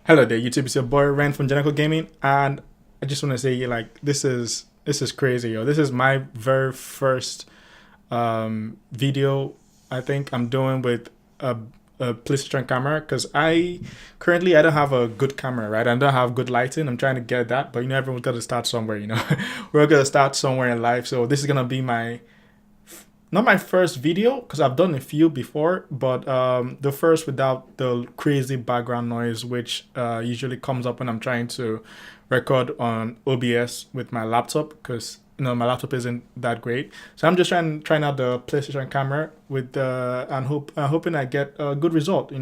Hello there, YouTube. It's your boy Ren from Jenico Gaming, and I just want to say, like, this is crazy, yo. This is my very first video. I think I'm doing with a PlayStation camera because I don't have a good camera, right? I don't have good lighting. I'm trying to get that, but everyone's got to start somewhere. We're gonna start somewhere in life. So this is gonna be my not my first video because I've done a few before, but the first without the crazy background noise, which usually comes up when I'm trying to record on OBS with my laptop because my laptop isn't that great. So I'm just trying out the PlayStation camera with and hoping I get a good result.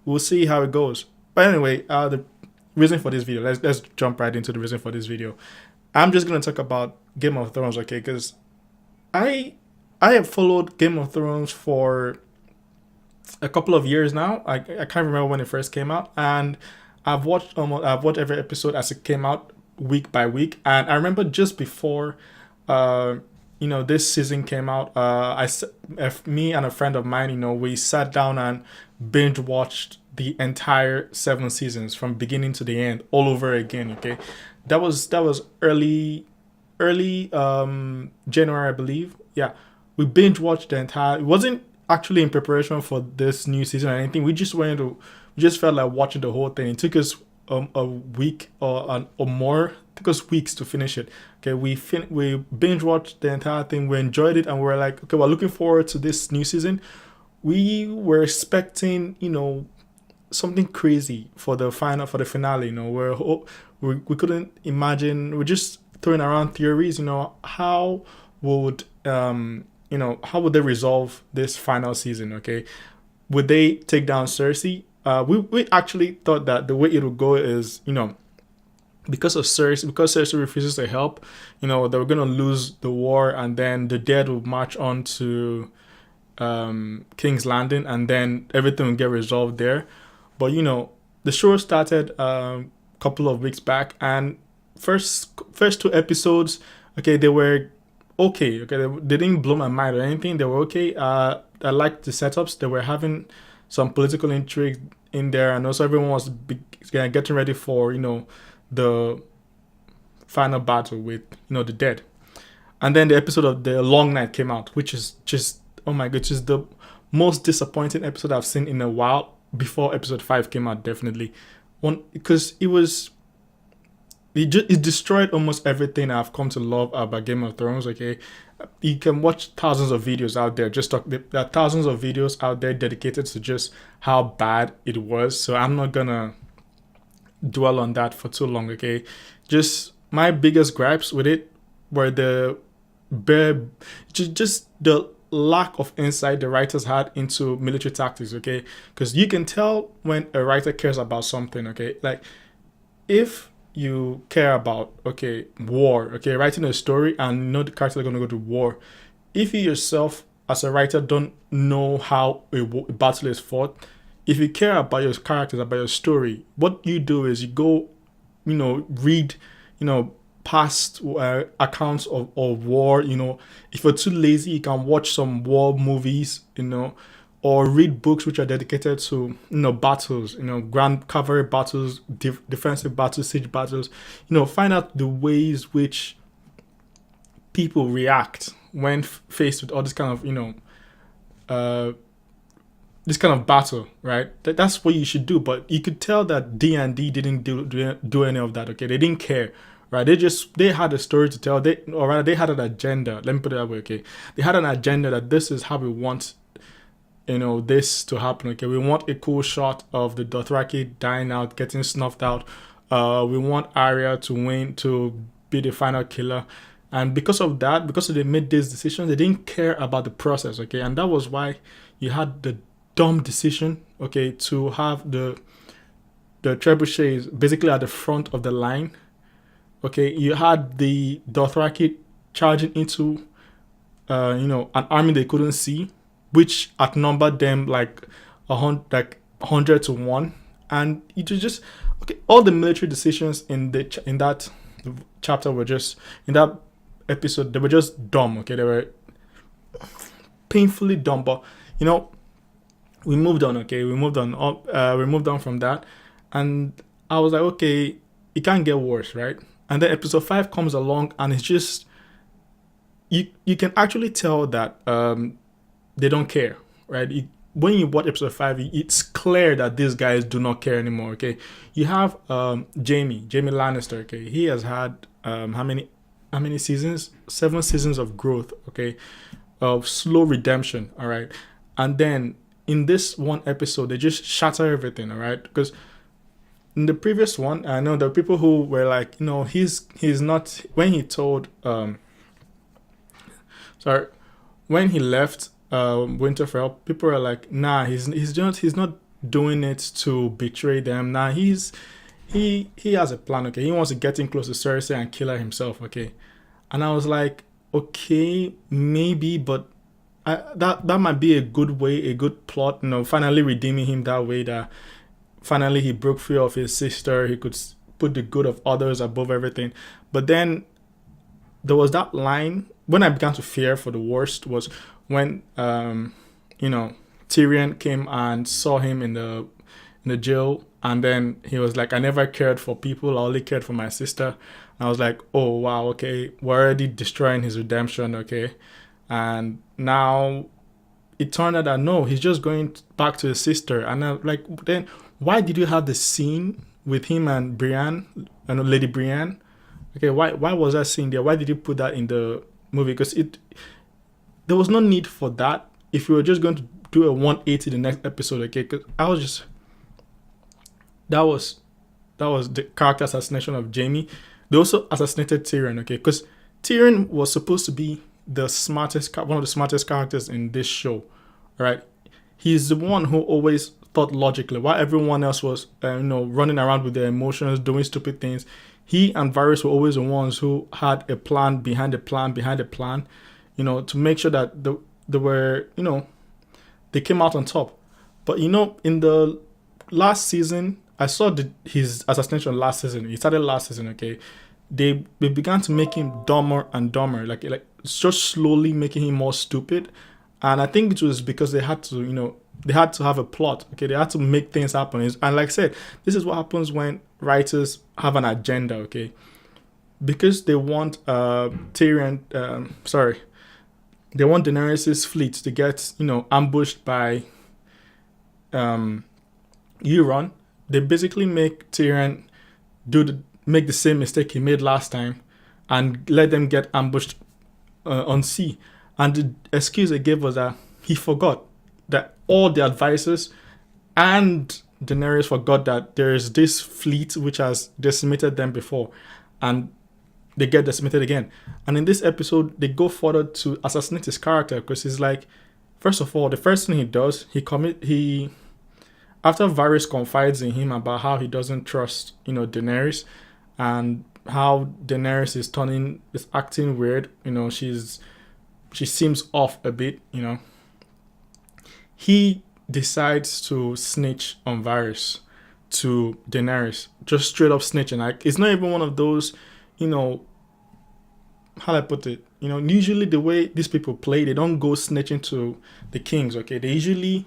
We'll see how it goes. But anyway, the reason for this video. Let's jump right into the reason for this video. I'm just gonna talk about Game of Thrones, okay? Because I I have followed Game of Thrones for a couple of years now. I can't remember when it first came out, and I've watched every episode as it came out week by week. And I remember just before, uh, this season came out, me and a friend of mine, we sat down and binge watched the entire 7 seasons from beginning to the end all over again. Okay, that was early January, I believe. Yeah, we binge watched the entire. It wasn't actually in preparation for this new season or anything. We just felt like watching the whole thing. It took us a week or more. It took us weeks to finish it. Okay, we binge watched the entire thing. We enjoyed it, and we were like, okay, we're looking forward to this new season. We were expecting, something crazy for the finale. We couldn't imagine. We're just throwing around theories. How would they resolve this final season? Okay, would they take down Cersei? We actually thought that the way it would go is, because Cersei refuses to help, they were gonna lose the war, and then the dead will march on to King's Landing, and then everything will get resolved there. But the show started a couple of weeks back, and first two episodes, okay, they were okay. Okay, they didn't blow my mind or anything. They were okay. I liked the setups. They were having some political intrigue in there, and also everyone was getting ready for the final battle with the dead. And then the episode of the Long Night came out, which is just, oh my god, just the most disappointing episode I've seen in a while. Before episode 5 came out, definitely one, because it destroyed almost everything I've come to love about Game of Thrones. Okay, you can watch thousands of videos out there. There are thousands of videos out there dedicated to just how bad it was. So I'm not gonna dwell on that for too long. Okay, just my biggest gripes with it were the bare, just the lack of insight the writers had into military tactics. Okay, because you can tell when a writer cares about something. Okay, like if you care about, okay, war, okay, writing a story and the characters are going to go to war, if you yourself as a writer don't know how a battle is fought, if you care about your characters, about your story, what you do is you go, read, past accounts of war. If you're too lazy, you can watch some war movies, or read books which are dedicated to battles, grand cavalry battles, defensive battles, siege battles. Find out the ways which people react when faced with all this kind of uh this kind of battle, right? That's what you should do. But you could tell that D&D didn't do any of that. Okay, they didn't care, right? They had a story to tell. Or rather, they had an agenda. Let me put it that way. Okay, they had an agenda that this is how we want this to happen. Okay, we want a cool shot of the Dothraki dying out, getting snuffed out. We want Arya to win, to be the final killer. And because of that, because they made these decisions, they didn't care about the process. Okay, and that was why you had the dumb decision, okay, to have the trebuchets basically at the front of the line. Okay, you had the Dothraki charging into an army they couldn't see, which outnumbered them like 100 to 1. And it was just, okay, all the military decisions in that chapter were just, in that episode, they were just dumb. Okay, they were painfully dumb. But we moved on. Okay, we moved on from that. And I was like, okay, it can't get worse, right? And then episode 5 comes along, and it's just you can actually tell that they don't care, right? When you watch episode 5, it's clear that these guys do not care anymore. Okay, you have Jamie Lannister. Okay, he has had how many seasons? 7 seasons of growth. Okay, of slow redemption. All right, and then in this one episode, they just shatter everything. All right, because in the previous one, I know there were people who were like, he's not, when he told sorry, when he left Winterfell, people are like, nah, he's not doing it to betray them. Nah, he has a plan. Okay, he wants to get in close to Cersei and kill her himself. Okay, and I was like, okay, maybe, but that might be a good way, a good plot. Finally redeeming him that way. That finally he broke free of his sister. He could put the good of others above everything. But then there was that line when I began to fear for the worst was when Tyrion came and saw him in the jail, and then he was like, I never cared for people, I only cared for my sister. And I was like, oh wow, okay, we're already destroying his redemption. Okay, and now it turned out that no, he's just going back to his sister. And I like, then why did you have the scene with him and Brienne and Lady Brienne? Okay, why was that scene there? Why did you put that in the movie? Because there was no need for that if you were just going to do a 180 the next episode. Okay, because I was just that was the character assassination of Jamie. They also assassinated Tyrion. Okay, because Tyrion was supposed to be one of the smartest characters in this show, right? He's the one who always thought logically, while everyone else was, running around with their emotions, doing stupid things. He and Varys were always the ones who had a plan behind a plan behind a plan, to make sure that they were, they came out on top. But in the last season, I saw his assassination last season. He started last season. Okay, they began to make him dumber and dumber, like just slowly making him more stupid. And I think it was because they had to, they had to have a plot. Okay, they had to make things happen. And like I said, this is what happens when writers have an agenda. Okay, because they want Tyrion. They want Daenerys' fleet to get ambushed by Euron. They basically make Tyrion make the same mistake he made last time, and let them get ambushed on sea. And the excuse they gave was that he forgot that all the advisors and Daenerys forgot that there is this fleet which has decimated them before, and they get decimated again. And in this episode, they go further to assassinate his character because he's like, first of all, the first thing he does, after Varys confides in him about how he doesn't trust, Daenerys, and how Daenerys is acting weird, she seems off a bit, he decides to snitch on Varys to Daenerys, just straight up snitching. Like, it's not even one of those, how do I put it? Usually the way these people play, they don't go snitching to the kings. Okay, they usually,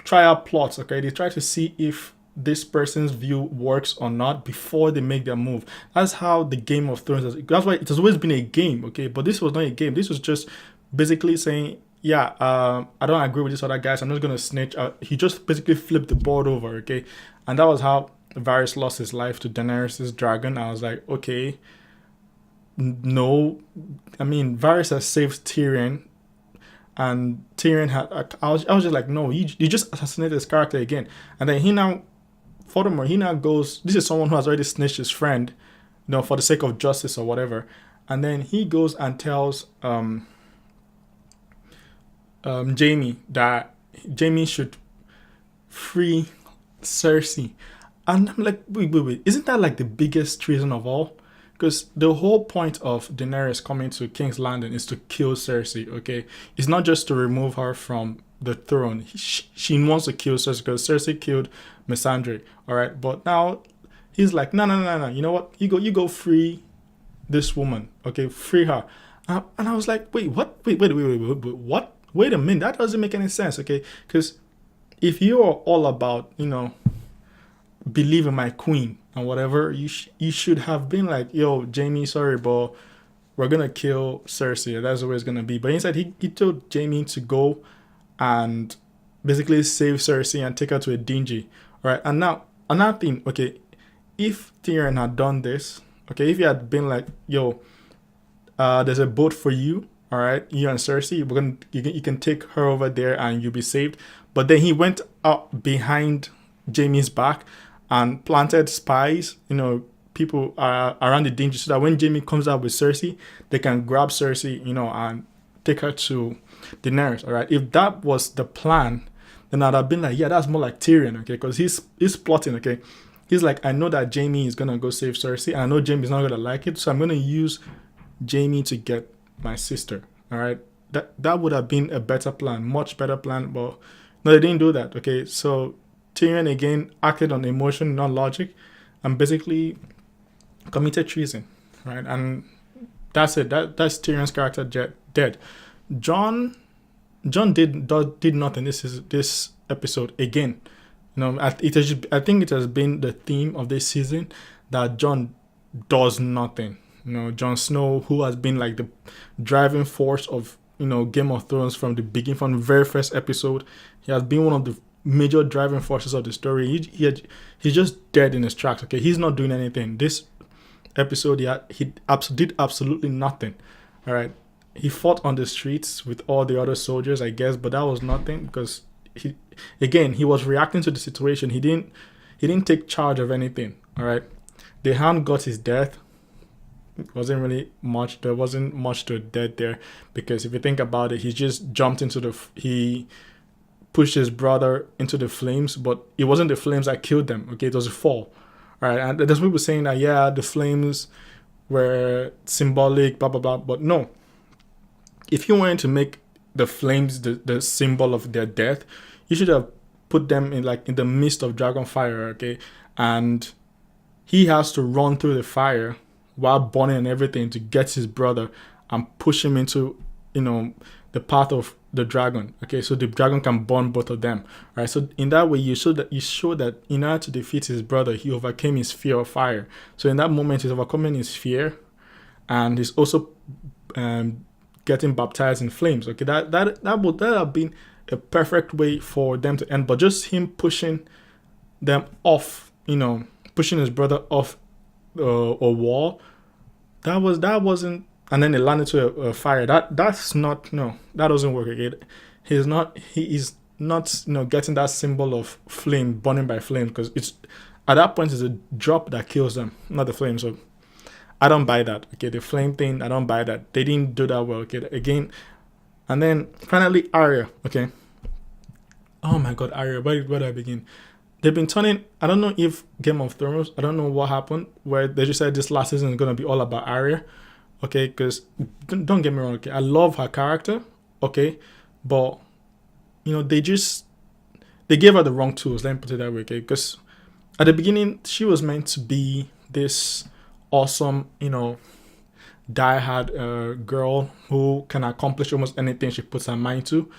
try out plots. Okay, they try to see if this person's view works or not before they make their move. That's how the Game of Thrones is. That's why it has always been a game. Okay, but this was not a game. This was just basically saying, yeah, I don't agree with this other guy, so I'm just gonna snitch. He just basically flipped the board over. Okay, and that was how Varys lost his life to Daenerys' dragon. I was like, okay, no, I mean Varys has saved Tyrion, and Tyrion had. I was just like, no, you just assassinated his character again, and then furthermore, he now goes. This is someone who has already snitched his friend, for the sake of justice or whatever, and then he goes and tells Jamie that Jamie should free Cersei. And I'm like, wait, isn't that like the biggest treason of all? Because the whole point of Daenerys coming to King's Landing is to kill Cersei, okay? It's not just to remove her from the throne. She wants to kill Cersei because Cersei killed Missandei, all right? But now he's like, no. You know what? You go free this woman, okay? Free her. And I was like, wait, what? Wait, what? Wait a minute, that doesn't make any sense, okay? Because if you are all about, believe in my queen and whatever, you should have been like, yo, Jamie, sorry, but we're gonna kill Cersei. That's the way it's gonna be. But instead, he told Jamie to go and basically save Cersei and take her to a dingy. All right, and now another thing. Okay, if Tyrion had done this, okay, if he had been like, yo, there's a boat for you. All right, you and Cersei, you can take her over there and you'll be saved. But then he went up behind Jamie's back and planted spies, people around the danger, so that when Jamie comes out with Cersei, they can grab Cersei, and take her to Daenerys. All right, if that was the plan, then I'd have been like, yeah, that's more like Tyrion, okay, because he's plotting, okay. He's like, I know that Jamie is gonna go save Cersei, and I know Jamie's not gonna like it, so I'm gonna use Jamie to get my sister. All right, that would have been a better plan, much better plan, but no, they didn't do that. Okay, so Tyrion again acted on emotion, not logic, and basically committed treason, right? And that's it. That's Tyrion's character dead. Jon did nothing. This episode again. I think it has been the theme of this season that Jon does nothing. Jon Snow, who has been like the driving force of Game of Thrones from the beginning, from the very first episode, he has been one of the major driving forces of the story. He's just dead in his tracks. Okay, he's not doing anything. This episode, he did absolutely nothing. All right, he fought on the streets with all the other soldiers, I guess, but that was nothing because he was reacting to the situation. He didn't take charge of anything. All right, the Hound got his death. It wasn't really much. There wasn't much to death there because if you think about it, he just jumped he pushed his brother into the flames, but it wasn't the flames that killed them. Okay, it was a fall. All right, and there's people saying that the flames were symbolic, blah blah blah, but no. If you wanted to make the flames the symbol of their death, you should have put them in the midst of dragon fire. Okay, and he has to run through the fire while burning and everything to get his brother and push him into the path of the dragon. Okay, so the dragon can burn both of them. All right, so in that way you show that in order to defeat his brother, he overcame his fear of fire. So in that moment, he's overcoming his fear, and he's also getting baptized in flames. Okay, that would have been a perfect way for them to end, but just him pushing them off, pushing his brother off a wall, that wasn't, and then they landed to a fire. That's not, no, that doesn't work again. He is not getting that symbol of flame, burning by flame, because it's at that point it's a drop that kills them, not the flame. So I don't buy that. Okay, the flame thing, I don't buy that. They didn't do that well. Okay, again, and then finally Arya. Okay, oh my God, Arya, where do I begin? They've been turning, I don't know if Game of Thrones, I don't know what happened, where they just said this last season is going to be all about Arya. Okay, because don't get me wrong, okay, I love her character, okay, but, they gave her the wrong tools, let me put it that way, okay, because at the beginning, she was meant to be this awesome, diehard girl who can accomplish almost anything she puts her mind to.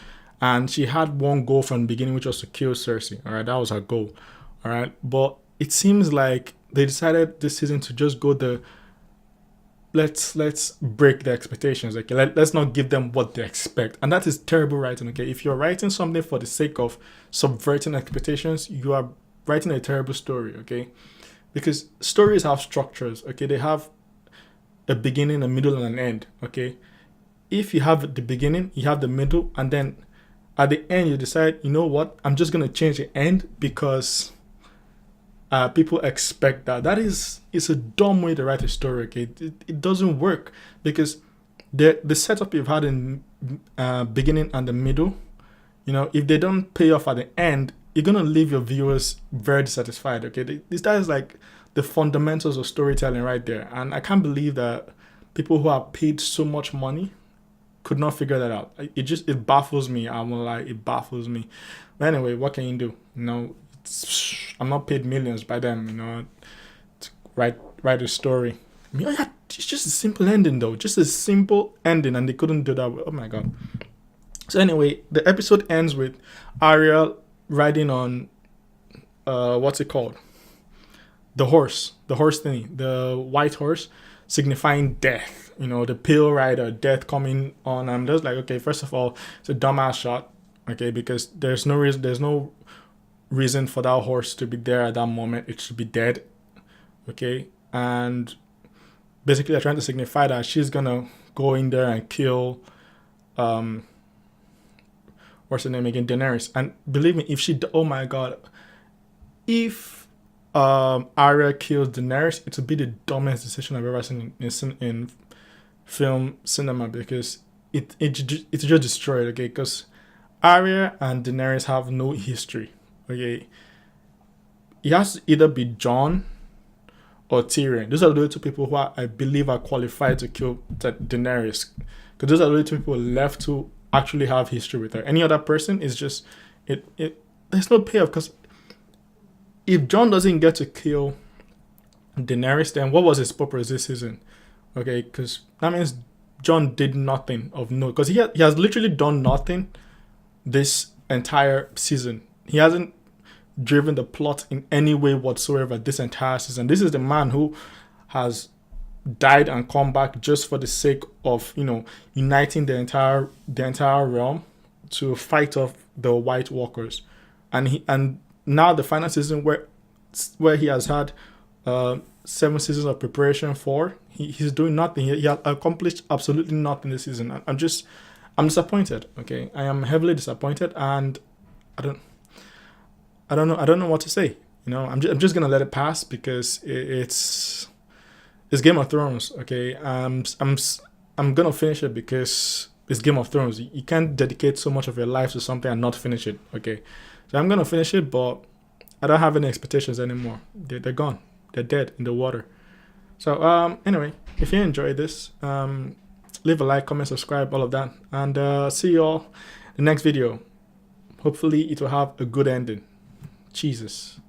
And she had one goal from the beginning, which was to kill Cersei. All right, that was her goal. All right, but it seems like they decided this season to just go let's break the expectations. Okay, let's not give them what they expect, and that is terrible writing. Okay, if you're writing something for the sake of subverting expectations, you are writing a terrible story. Okay, because stories have structures. Okay, they have a beginning, a middle, and an end. Okay, if you have the beginning, you have the middle, and then at the end, you decide, you know what, I'm just going to change the end because people expect that. It's a dumb way to write a story, okay? It doesn't work because the setup you've had in beginning and the middle, if they don't pay off at the end, you're going to leave your viewers very dissatisfied, okay? That is like the fundamentals of storytelling right there. And I can't believe that people who are paid so much money could not figure that out. It baffles me. I won't lie, it baffles me. But anyway, what can you do? I'm not paid millions by them, to write a story. It's just a simple ending though. Just a simple ending, and they couldn't do that. Oh my God. So anyway, the episode ends with Arya riding on what's it called? the horse thing, the white horse, signifying death. You know, the pale rider, death coming on. I'm just like, okay, first of all, it's a dumbass shot, okay, because there's no reason for that horse to be there at that moment. It should be dead, okay, and basically they're trying to signify that she's gonna go in there and kill, um, what's her name again, Daenerys. And believe me, if she, oh my god, if Arya kills Daenerys, it would be the dumbest decision I've ever seen in film cinema, because it's just destroyed, okay? Because Arya and Daenerys have no history, okay? It has to either be Jon or Tyrion. Those are the two people who I believe are qualified to kill Daenerys, because those are the two people left to actually have history with her. Any other person is just it. There's no payoff, because if Jon doesn't get to kill Daenerys, then what was his purpose this season? Okay, because that means Jon did nothing of note, because he has literally done nothing this entire season. He hasn't driven the plot in any way whatsoever this entire season. This is the man who has died and come back just for the sake of, you know, uniting the entire realm to fight off the White Walkers. And now the final season, where he has had 7 seasons of preparation for, he's doing nothing. He has accomplished absolutely nothing this season. I'm disappointed. Okay, I am heavily disappointed, and I don't know what to say. You know, I'm just gonna let it pass, because it's Game of Thrones. Okay, I'm gonna finish it because it's Game of Thrones. You can't dedicate so much of your life to something and not finish it. Okay, so I'm gonna finish it, but I don't have any expectations anymore. They're gone. They're dead in the water. So anyway, if you enjoyed this, leave a like, comment, subscribe, all of that, and see you all in the next video. Hopefully, it will have a good ending. Jesus.